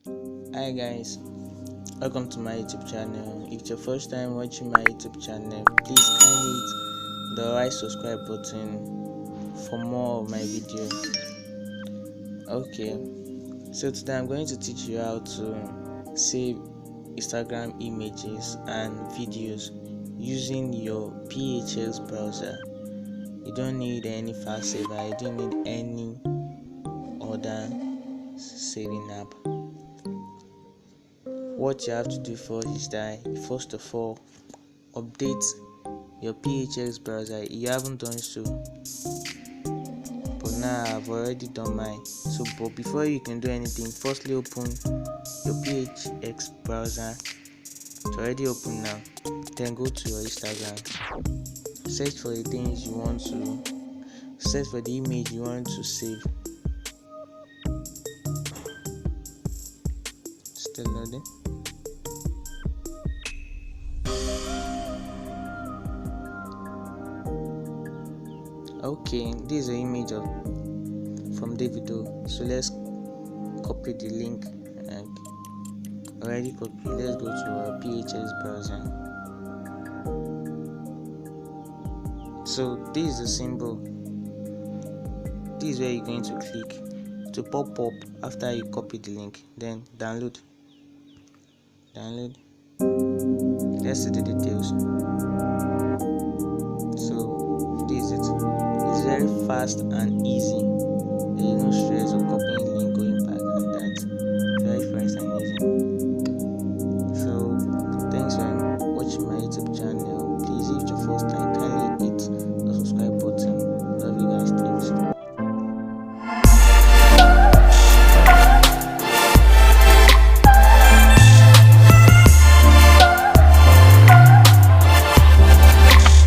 Hi guys, welcome to my YouTube channel. If it's your first time watching my YouTube channel, please kindly hit the right subscribe button for more of my video. Okay, so today I'm going to teach you how to save Instagram images and videos using your PHS browser. You don't need any file saver, you don't need any other saving app. What you have to do first is that first of all update your PHS browser if you haven't done so, but now I've already done mine. So but before you can do anything, firstly open your PHS browser. It's already open now. Then go to your Instagram, search for the things you want to search for the image you want to save. Still loading. Okay, this is an image of from Davido. So let's copy the link and already copy. Let's go to our PHS browser. So this is the symbol. This is where you're going to click to pop up after you copy the link. Then download. Let's see the details. So this is it. It's very fast and easy. There is no stress of copying link, going back, and that. Very fast and easy. So thanks for watching my YouTube channel. Please, if it's your first time, kindly hit the subscribe